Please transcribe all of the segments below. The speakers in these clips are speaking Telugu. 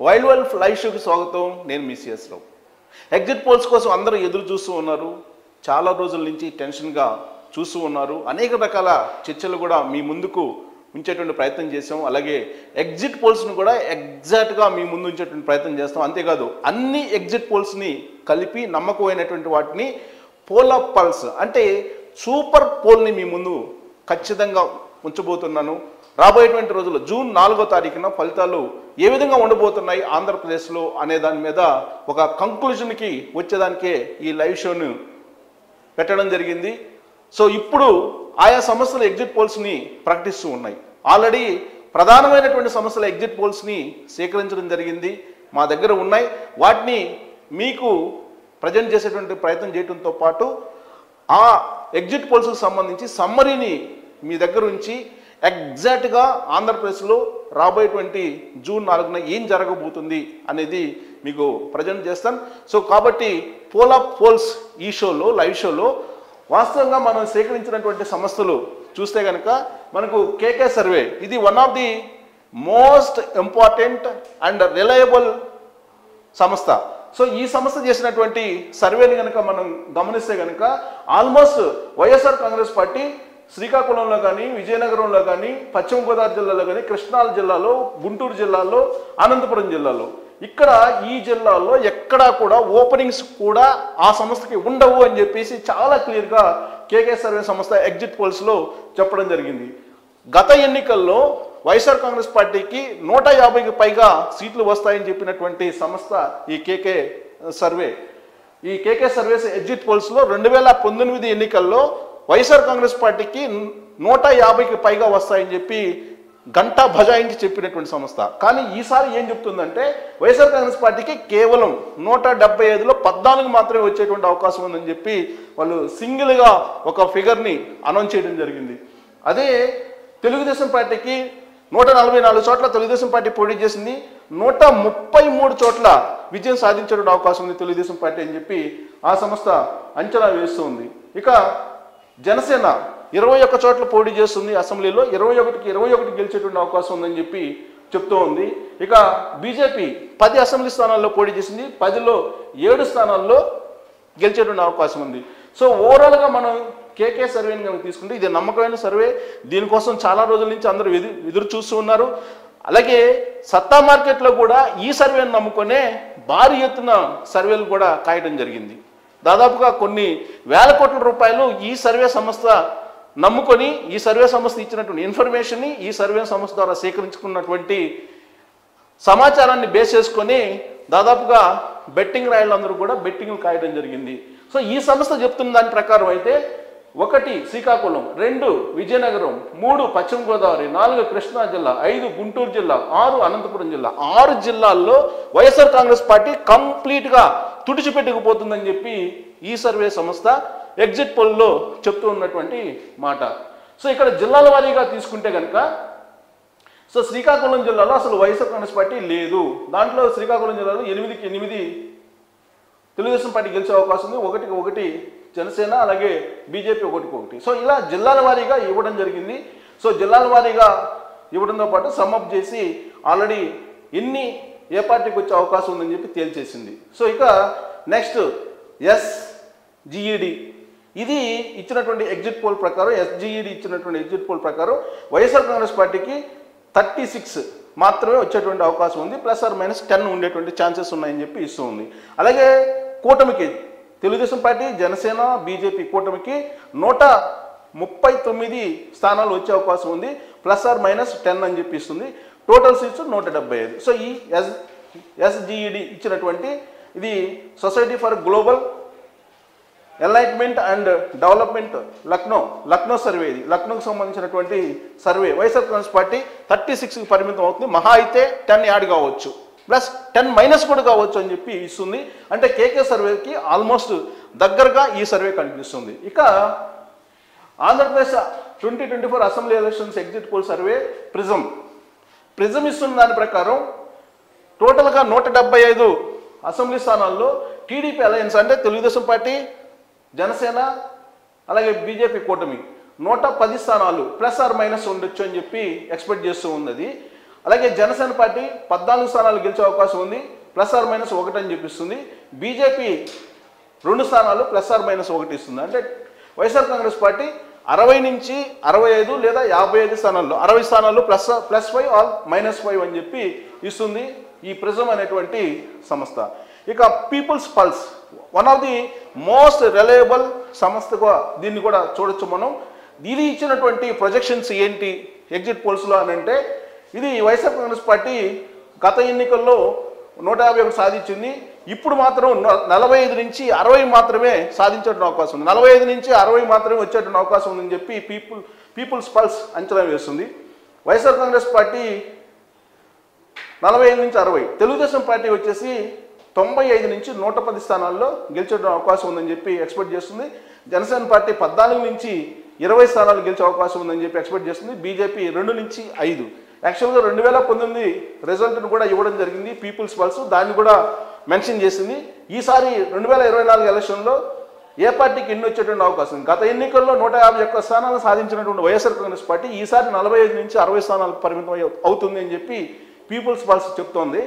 వైల్డ్ వైల్డ్ లైవ్ షోకి స్వాగతం. నేను మీ సిఎస్ రావు. ఎగ్జిట్ పోల్స్ కోసం అందరూ ఎదురు చూస్తూ ఉన్నారు. చాలా రోజుల నుంచి టెన్షన్గా చూస్తూ ఉన్నారు. అనేక రకాల చర్చలు కూడా మీ ముందుకు ఉంచేటువంటి ప్రయత్నం చేసాం. అలాగే ఎగ్జిట్ పోల్స్ను కూడా ఎగ్జాక్ట్గా మీ ముందు ఉంచేటువంటి ప్రయత్నం చేస్తాం. అంతేకాదు అన్ని ఎగ్జిట్ పోల్స్ని కలిపి నమ్మకమైనటువంటి వాటిని పోల్ ఆఫ్ పల్స్ అంటే సూపర్ పోల్ని మీ ముందు ఖచ్చితంగా ఉంచబోతున్నాను. రాబోయేటువంటి రోజుల్లో జూన్ 4వ తారీఖున ఫలితాలు ఏ విధంగా ఉండబోతున్నాయి ఆంధ్రప్రదేశ్లో అనే దాని మీద ఒక కంక్లూజన్కి వచ్చేదానికే ఈ లైవ్ షోను పెట్టడం జరిగింది. సో ఇప్పుడు ఆయా సంస్థల ఎగ్జిట్ పోల్స్ని ప్రకటిస్తూ ఉన్నాయి. ఆల్రెడీ ప్రధానమైనటువంటి సంస్థల ఎగ్జిట్ పోల్స్ని సేకరించడం జరిగింది, మా దగ్గర ఉన్నాయి. వాటిని మీకు ప్రజెంట్ చేసేటువంటి ప్రయత్నం చేయడంతో పాటు ఆ ఎగ్జిట్ పోల్స్కి సంబంధించి సమ్మరీని మీ దగ్గర ఉంచి ఎగ్జాక్ట్గా ఆంధ్రప్రదేశ్లో రాబోయేటువంటి జూన్ 4న ఏం జరగబోతుంది అనేది మీకు ప్రజెంట్ చేస్తాను. సో కాబట్టి పోల్ ఆఫ్ పోల్స్ ఈ షోలో లైవ్ షోలో వాస్తవంగా మనం సేకరించినటువంటి సంస్థలు చూస్తే కనుక మనకు కేకే సర్వే, ఇది one of the most important and reliable సంస్థ. సో ఈ సంస్థ చేసినటువంటి సర్వేని కనుక మనం గమనిస్తే కనుక ఆల్మోస్ట్ వైఎస్ఆర్ కాంగ్రెస్ పార్టీ శ్రీకాకుళంలో కానీ, విజయనగరంలో కానీ, పశ్చిమ గోదావరి జిల్లాలో కానీ, కృష్ణా జిల్లాలో, గుంటూరు జిల్లాలో, అనంతపురం జిల్లాలో, ఇక్కడ ఈ జిల్లాలో ఎక్కడా కూడా ఓపెనింగ్స్ కూడా ఆ సంస్థకి ఉండవు అని చెప్పేసి చాలా క్లియర్గా కేకే సర్వే సంస్థ ఎగ్జిట్ పోల్స్లో చెప్పడం జరిగింది. గత ఎన్నికల్లో వైఎస్ఆర్ కాంగ్రెస్ పార్టీకి 150కి పైగా సీట్లు వస్తాయని చెప్పినటువంటి సంస్థ ఈ కేకే సర్వే. ఈ కేకే సర్వేస్ ఎగ్జిట్ పోల్స్లో 2019 ఎన్నికల్లో వైఎస్ఆర్ కాంగ్రెస్ పార్టీకి 150కి పైగా వస్తాయని చెప్పి గంటా బజాయించి చెప్పినటువంటి సంస్థ. కానీ ఈసారి ఏం చెప్తుందంటే వైఎస్ఆర్ కాంగ్రెస్ పార్టీకి కేవలం 175లో 14 మాత్రమే వచ్చేటువంటి అవకాశం ఉందని చెప్పి వాళ్ళు సింగిల్గా ఒక ఫిగర్ని అనౌన్స్ చేయడం జరిగింది. అదే తెలుగుదేశం పార్టీకి 144 చోట్ల తెలుగుదేశం పార్టీ పోటీ చేసింది, 133 చోట్ల విజయం సాధించడం అవకాశం ఉంది తెలుగుదేశం పార్టీ అని చెప్పి ఆ సంస్థ అంచనా వేస్తూ ఉంది. ఇక జనసేన 21 చోట్ల పోటీ చేస్తుంది అసెంబ్లీలో, 21కి 21 గెలిచేటువంటి అవకాశం ఉందని చెప్పి చెప్తూ ఉంది. ఇక బీజేపీ 10 అసెంబ్లీ స్థానాల్లో పోటీ చేసింది, 10లో 7 స్థానాల్లో గెలిచేటువంటి అవకాశం ఉంది. సో ఓవరాల్గా మనం కేకే సర్వేని కనుక తీసుకుంటే ఇది నమ్మకమైన సర్వే. దీనికోసం చాలా రోజుల నుంచి అందరూ ఎదురు చూస్తూ ఉన్నారు. అలాగే సత్తా మార్కెట్లో కూడా ఈ సర్వేని నమ్ముకొనే భారీ ఎత్తున సర్వేలు కూడా కాయడం జరిగింది. దాదాపుగా కొన్ని వేల కోట్ల రూపాయలు ఈ సర్వే సంస్థ నమ్ముకొని, ఈ సర్వే సంస్థ ఇచ్చినటువంటి ఇన్ఫర్మేషన్ని ఈ సర్వే సంస్థ ద్వారా సేకరించుకున్నటువంటి సమాచారాన్ని బేస్ చేసుకొని దాదాపుగా బెట్టింగ్ రాయలందరూ కూడా బెట్టింగ్లు కాయడం జరిగింది. సో ఈ సంస్థ చెప్తున్న దాని ప్రకారం అయితే 1 శ్రీకాకుళం, 2 విజయనగరం, 3 పశ్చిమ గోదావరి, 4 కృష్ణా జిల్లా, 5 గుంటూరు జిల్లా, 6 అనంతపురం జిల్లా, 6 జిల్లాల్లో వైఎస్ఆర్ కాంగ్రెస్ పార్టీ కంప్లీట్గా తుడిచిపెట్టుకుపోతుందని చెప్పి ఈ సర్వే సంస్థ ఎగ్జిట్ పోల్లో చెప్తూ ఉన్నటువంటి మాట. సో ఇక్కడ జిల్లాల వారీగా తీసుకుంటే కనుక సో శ్రీకాకుళం జిల్లాలో అసలు వైఎస్ఆర్ కాంగ్రెస్ పార్టీ లేదు. దాంట్లో శ్రీకాకుళం జిల్లాలో 8కి 8 తెలుగుదేశం పార్టీ గెలిచే అవకాశం ఉంది, 1కి 1 జనసేన, అలాగే బీజేపీ 1కి 1. సో ఇలా జిల్లాల వారీగా ఇవ్వడం జరిగింది. సో జిల్లాల వారీగా ఇవ్వడంతో పాటు సమ్మప్ చేసి ఆల్రెడీ ఏ పార్టీకి వచ్చే అవకాశం ఉందని చెప్పి తేల్చేసింది. సో ఇక నెక్స్ట్ ఎస్జిఈడి, ఇది ఇచ్చినటువంటి ఎగ్జిట్ పోల్ ప్రకారం, ఎస్జిఈడి ఇచ్చినటువంటి ఎగ్జిట్ పోల్ ప్రకారం వైఎస్ఆర్ కాంగ్రెస్ పార్టీకి 36 మాత్రమే వచ్చేటువంటి అవకాశం ఉంది, ±10 ఉండేటువంటి ఛాన్సెస్ ఉన్నాయని చెప్పి ఇస్తూ ఉంది. అలాగే కూటమికి తెలుగుదేశం పార్టీ, జనసేన, బీజేపీ కూటమికి 139 స్థానాలు వచ్చే అవకాశం ఉంది, ±10 అని చెప్పి ఇస్తుంది. Total seats 175. సో ఈ ఎస్జిఈడి ఇచ్చినటువంటి ఇది society for global enlightenment and development Lucknow survey. ఇది లక్నోకి సంబంధించినటువంటి సర్వే. వైఎస్ఆర్ కాంగ్రెస్ పార్టీ 36కి పరిమితం అవుతుంది, మహా అయితే 10 యాడ్ కావచ్చు, +10 కూడా కావచ్చు అని చెప్పి ఇస్తుంది. అంటే కేకే సర్వేకి ఆల్మోస్ట్ దగ్గరగా ఈ సర్వే కనిపిస్తుంది. ఇక Andhra Pradesh 2024 assembly elections exit poll survey prism ఇస్తున్న దాని ప్రకారం టోటల్గా 175 అసెంబ్లీ స్థానాల్లో టీడీపీ అలయన్స్ అంటే తెలుగుదేశం పార్టీ, జనసేన, అలాగే బీజేపీ కూటమి 110 స్థానాలు +ఆర్ మైనస్ ఉండొచ్చు అని చెప్పి ఎక్స్పెక్ట్ చేస్తూ ఉన్నది. అలాగే జనసేన పార్టీ 14 స్థానాలు గెలిచే అవకాశం ఉంది, ±1 అని చెప్పిస్తుంది. బీజేపీ 2 స్థానాలు ±1 ఇస్తుంది. అంటే వైఎస్ఆర్ కాంగ్రెస్ పార్టీ 60 నుంచి 65 లేదా 55 స్థానాల్లో 60 స్థానాల్లో +5 ఆర్ -5 అని చెప్పి ఇస్తుంది ఈ ప్రిజం అనేటువంటి సంస్థ. ఇక People's Pulse one of the most reliable సంస్థగా దీన్ని కూడా చూడొచ్చు మనం. ఇది ఇచ్చినటువంటి ప్రొజెక్షన్స్ ఏంటి ఎగ్జిట్ పోల్స్లో అని అంటే, ఇది వైఎస్ఆర్ కాంగ్రెస్ పార్టీ గత ఎన్నికల్లో 151 సాధించింది. ఇప్పుడు మాత్రం 45 నుంచి 60 మాత్రమే సాధించేటువంటి అవకాశం ఉంది, 45 నుంచి 60 మాత్రమే వచ్చేటువంటి అవకాశం ఉందని చెప్పి పీపుల్స్ పల్స్ అంచనా వేస్తుంది. వైఎస్ఆర్ కాంగ్రెస్ పార్టీ 45 నుంచి 60, తెలుగుదేశం పార్టీ వచ్చేసి 95 నుంచి 110 స్థానాల్లో గెలిచేటువంటి అవకాశం ఉందని చెప్పి ఎక్స్పెక్ట్ చేస్తుంది. జనసేన పార్టీ 14 నుంచి 20 స్థానాలు గెలిచే అవకాశం ఉందని చెప్పి ఎక్స్పెక్ట్ చేస్తుంది. బీజేపీ 2 నుంచి 5. యాక్చువల్గా 2019 రిజల్ట్ను కూడా ఇవ్వడం జరిగింది పీపుల్స్ పల్స్, దాన్ని కూడా మెన్షన్ చేసింది. ఈసారి 2024 ఎలక్షన్లో ఏ పార్టీకి ఎన్ని వచ్చేటువంటి అవకాశం, గత ఎన్నికల్లో 151 స్థానాలు సాధించినటువంటి వైఎస్ఆర్ కాంగ్రెస్ పార్టీ ఈసారి 45 నుంచి 60 స్థానాలకు పరిమితం అవుతుంది అని చెప్పి పీపుల్స్ పల్స్ చెప్తోంది.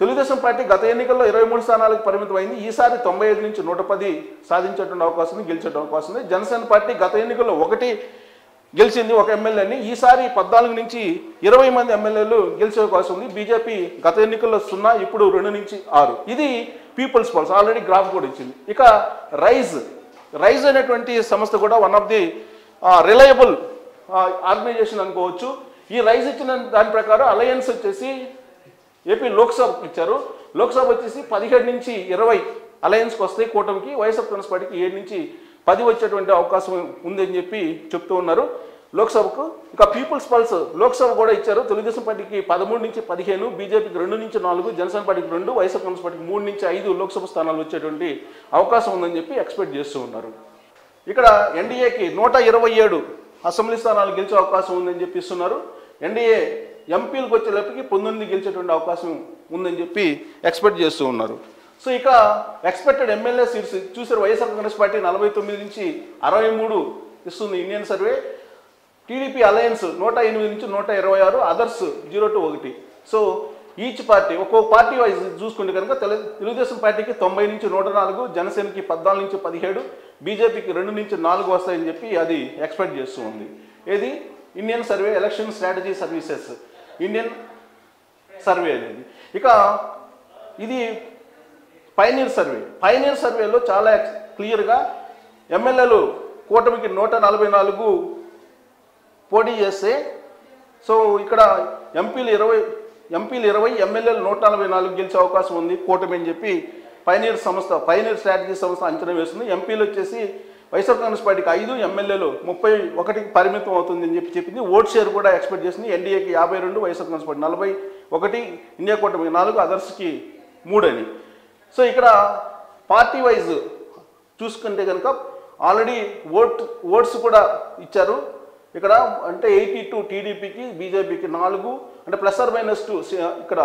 తెలుగుదేశం పార్టీ గత ఎన్నికల్లో 23 స్థానాలకు పరిమితం అయింది, ఈసారి 95 నుంచి 110 సాధించేటువంటి అవకాశం ఉంది, గెలిచేటువంటి అవకాశం ఉంది. జనసేన పార్టీ గత ఎన్నికల్లో 1 గెలిచింది, 1 ఎమ్మెల్యేని, ఈసారి 14 నుంచి 20 మంది ఎమ్మెల్యేలు గెలిచే అవకాశం ఉంది. బీజేపీ గత ఎన్నికల్లో 0, ఇప్పుడు 2 నుంచి 6. ఇది పీపుల్స్ పల్స్, ఆల్రెడీ గ్రాఫ్ కూడా ఇచ్చింది. ఇక రైజ్ అనేటువంటి సంస్థ కూడా one of the reliable organisation అనుకోవచ్చు. ఈ రైజ్ ఇచ్చిన దాని ప్రకారం అలయన్స్ వచ్చేసి ఏపీ లోక్సభ ఇచ్చారు. లోక్సభ వచ్చేసి 17 నుంచి 20 అలయన్స్కి వస్తాయి కూటమికి, వైఎస్ఆర్ కాంగ్రెస్ పార్టీకి 7 నుంచి 10 వచ్చేటువంటి అవకాశం ఉందని చెప్పి చెప్తూ ఉన్నారు లోక్సభకు. ఇక పీపుల్స్ పల్స్ లోక్సభ కూడా ఇచ్చారు. తెలుగుదేశం పార్టీకి 13 నుంచి 15, బీజేపీకి 2 నుంచి 4, జనసేన పార్టీకి 2, వైఎస్ఆర్ కాంగ్రెస్ పార్టీకి 3 నుంచి 5 లోక్సభ స్థానాలు వచ్చేటువంటి అవకాశం ఉందని చెప్పి ఎక్స్పెక్ట్ చేస్తూ ఉన్నారు. ఇక్కడ ఎన్డీఏకి 127 అసెంబ్లీ స్థానాలు గెలిచే అవకాశం ఉందని చెప్పి ఇస్తున్నారు. ఎన్డీఏ ఎంపీలకు వచ్చేటప్పటికి 19 గెలిచేటువంటి అవకాశం ఉందని చెప్పి ఎక్స్పెక్ట్ చేస్తూ ఉన్నారు. సో ఇక ఎక్స్పెక్టెడ్ ఎమ్మెల్యే సీట్స్ చూసారు, వైఎస్ఆర్ కాంగ్రెస్ పార్టీ 49 నుంచి 63 ఇస్తుంది ఇండియన్ సర్వే. టీడీపీ అలయన్స్ 108 నుంచి 126, others 0 to 1. So each party ఒక్కో పార్టీ వైజ్ చూసుకుంటే కనుక తెలుగుదేశం పార్టీకి 90 నుంచి 104, జనసేనకి 14 నుంచి 17, బీజేపీకి 2 నుంచి 4 వస్తాయని చెప్పి అది ఎక్స్పెక్ట్ చేస్తూ ఉంది. ఏది Indian survey election strategy services Indian survey అనేది. ఇక ఇది పైనీర్ సర్వేలో చాలా క్లియర్గా ఎమ్మెల్యేలు కూటమికి 144 పోటీ చేస్తే, సో ఇక్కడ ఎంపీలు 20, ఎమ్మెల్యేలు 144 గెలిచే అవకాశం ఉంది కూటమి అని చెప్పి పైనీర్ స్ట్రాటజీ సంస్థ అంచనా వేస్తుంది. ఎంపీలు వచ్చేసి వైఎస్ఆర్ కాంగ్రెస్ పార్టీకి 5, ఎమ్మెల్యేలు 31కి పరిమితం అవుతుంది అని చెప్పి చెప్పింది. ఓట్ షేర్ కూడా ఎక్స్పెక్ట్ చేసింది. ఎన్డీఏకి 52, వైఎస్ఆర్ కాంగ్రెస్ పార్టీ 41, ఇండియా కూటమికి 4, అదర్స్కి 3 అని. సో ఇక్కడ పార్టీ వైజ్ చూసుకుంటే కనుక ఆల్రెడీ ఓట్స్ కూడా ఇచ్చారు. ఇక్కడ అంటే 82 టీడీపీకి, బీజేపీకి 4, అంటే ±2. ఇక్కడ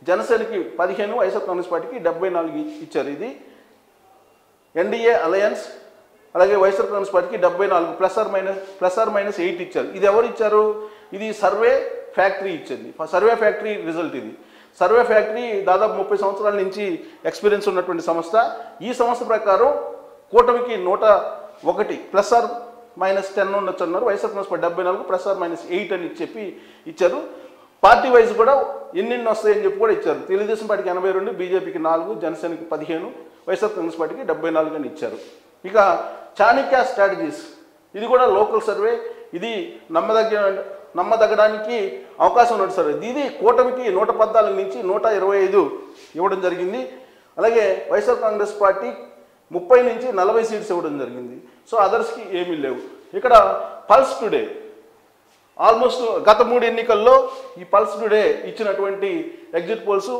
జనసేనకి 15, వైఎస్ఆర్ కాంగ్రెస్ పార్టీకి 74 ఇచ్చారు. ఇది ఎన్డీఏ అలయన్స్. అలాగే వైఎస్ఆర్ కాంగ్రెస్ పార్టీకి 74 ±8 ఇచ్చారు. ఇది ఎవరు ఇచ్చారు? ఇది సర్వే ఫ్యాక్టరీ ఇచ్చింది. సర్వే ఫ్యాక్టరీ రిజల్ట్ ఇది. సర్వే ఫ్యాక్టరీ దాదాపు 30 సంవత్సరాల నుంచి ఎక్స్పీరియన్స్ ఉన్నటువంటి సంస్థ. ఈ సంస్థ ప్రకారం కూటమికి 101 ±10 ఉండొచ్చు అన్నారు. వైఎస్ఆర్ కాంగ్రెస్ పార్టీ 74 ±8 అని చెప్పి ఇచ్చారు. పార్టీ వైజ్ కూడా ఎన్ని వస్తాయని చెప్పి కూడా ఇచ్చారు. తెలుగుదేశం పార్టీకి 82, బీజేపీకి 4, జనసేనకి 15, వైఎస్ఆర్ కాంగ్రెస్ పార్టీకి 74 అని ఇచ్చారు. ఇక చాణక్య స్ట్రాటజీస్ ఇది కూడా లోకల్ సర్వే. ఇది నమ్మదగ్గడానికి అవకాశం ఉన్నట్టు సర్వే. ఇది కూటమికి 114 నుంచి 125 ఇవ్వడం జరిగింది. అలాగే వైఎస్ఆర్ కాంగ్రెస్ పార్టీ 30 నుంచి 40 సీట్స్ ఇవ్వడం జరిగింది. సో అదర్స్కి ఏమీ లేవు. ఇక్కడ పల్స్ టుడే ఆల్మోస్ట్ గత 3 ఎన్నికల్లో ఈ పల్స్ టుడే ఇచ్చినటువంటి ఎగ్జిట్ పోల్స్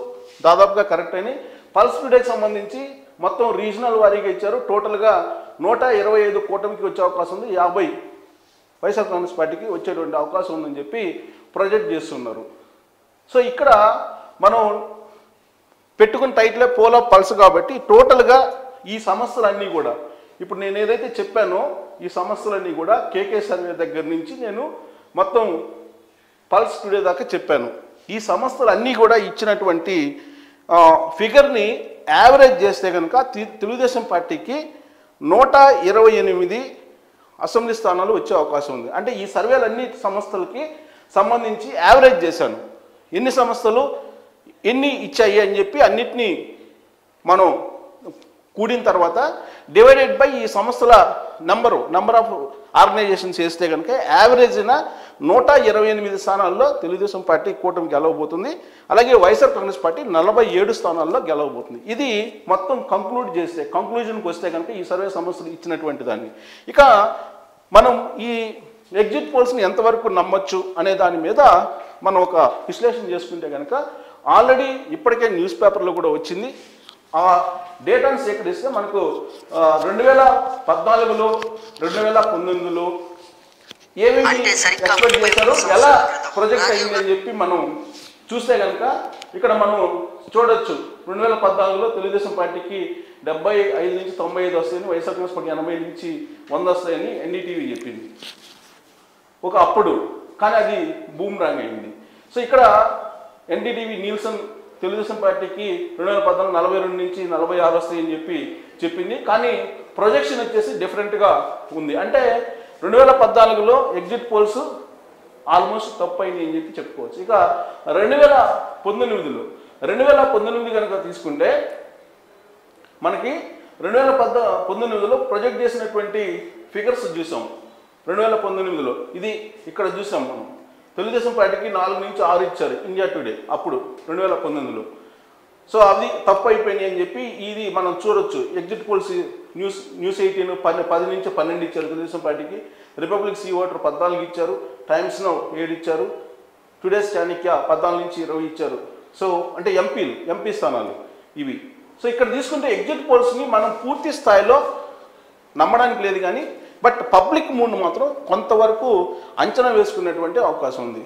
దాదాపుగా కరెక్ట్ అయినాయి. పల్స్ టుడేకి సంబంధించి మొత్తం రీజనల్ వారీగా ఇచ్చారు. టోటల్గా 125 కూటమికి వచ్చే అవకాశం ఉంది, 50 వైఎస్ఆర్ కాంగ్రెస్ పార్టీకి వచ్చేటువంటి అవకాశం ఉందని చెప్పి ప్రొజెక్ట్ చేస్తున్నారు. సో ఇక్కడ మనం పెట్టుకున్న టైటిలే పోల్ ఆఫ్ పల్స్ కాబట్టి టోటల్గా ఈ సమస్యలన్నీ కూడా ఇప్పుడు నేను ఏదైతే చెప్పానో ఈ సమస్యలన్నీ కూడా కేకే సర్వే దగ్గర నుంచి నేను మొత్తం పల్స్ టుడే దాకా చెప్పాను. ఈ సంస్థలు అన్నీ కూడా ఇచ్చినటువంటి ఫిగర్ని యావరేజ్ చేస్తే కనుక తెలుగుదేశం పార్టీకి 128 అసెంబ్లీ స్థానాలు వచ్చే అవకాశం ఉంది. అంటే ఈ సర్వేలు అన్ని సంస్థలకి సంబంధించి యావరేజ్ చేశాను, ఎన్ని సంస్థలు ఎన్ని ఇచ్చాయి అని చెప్పి అన్నిటినీ మనం కూడిన తర్వాత డివైడెడ్ బై ఈ సంస్థల నంబర్ ఆఫ్ ఆర్గనైజేషన్స్ వేస్తే కనుక యావరేజ్న 128 స్థానాల్లో తెలుగుదేశం పార్టీ కూటమి గెలవబోతుంది. అలాగే వైఎస్ఆర్ కాంగ్రెస్ పార్టీ 47 స్థానాల్లో గెలవబోతుంది. ఇది మొత్తం కంక్లూజన్కి వస్తే కనుక ఈ సర్వే సంస్థలు ఇచ్చినటువంటి దాన్ని. ఇక మనం ఈ ఎగ్జిట్ పోల్స్ని ఎంతవరకు నమ్మచ్చు అనే దాని మీద మనం ఒక విశ్లేషణ చేసుకుంటే కనుక ఆల్రెడీ ఇప్పటికే న్యూస్ పేపర్లో కూడా వచ్చింది. ఆ డేటాను సేకరిస్తే మనకు 2014లో 2019లో ఏమేమి ఎక్స్పెక్ట్ చేశారో ఎలా ప్రొజెక్ట్ అయ్యింది అని చెప్పి మనం చూస్తే కనుక ఇక్కడ మనం చూడొచ్చు. 2014లో తెలుగుదేశం పార్టీకి 75 నుంచి 95 వస్తాయని, వైఎస్ఆర్ కాంగ్రెస్ పార్టీ 80 నుంచి 100 వస్తాయని ఎన్డీటీవీ చెప్పింది ఒక అప్పుడు. కానీ అది బూమ్రాంగ్ అయింది. సో ఇక్కడ ఎన్డీటీవీ నీల్సన్ తెలుగుదేశం పార్టీకి 2014 42 నుంచి 46 వస్తాయని చెప్పింది. కానీ ప్రొజెక్షన్ వచ్చేసి డిఫరెంట్గా ఉంది. అంటే 2014లో ఎగ్జిట్ పోల్స్ ఆల్మోస్ట్ తప్పు అయింది అని చెప్పి చెప్పుకోవచ్చు. ఇక 2019 కనుక తీసుకుంటే మనకి 2019లో ప్రొజెక్ట్ చేసినటువంటి ఫిగర్స్ చూసాం. 2019లో ఇది ఇక్కడ చూసాం మనం. తెలుగుదేశం పార్టీకి 4 నుంచి 6 ఇచ్చారు ఇండియా టుడే అప్పుడు 2019లో. సో అది తప్పు అయిపోయినాయి అని చెప్పి ఇది మనం చూడొచ్చు. ఎగ్జిట్ పోల్స్ న్యూస్ 18 10 నుంచి 12 ఇచ్చారు తెలుగుదేశం పార్టీకి. రిపబ్లిక్ సీ ఓటర్ 14 ఇచ్చారు. టైమ్స్ నౌ 7 ఇచ్చారు. టుడేస్ చాణక్య 14 నుంచి 20 ఇచ్చారు. సో అంటే ఎంపీ స్థానాలు ఇవి. సో ఇక్కడ తీసుకుంటే ఎగ్జిట్ పోల్స్ని మనం పూర్తి స్థాయిలో నమ్మడానికి లేదు, కానీ బట్ పబ్లిక్ మూడ్ను మాత్రం కొంతవరకు అంచనా వేసుకునేటువంటి అవకాశం ఉంది.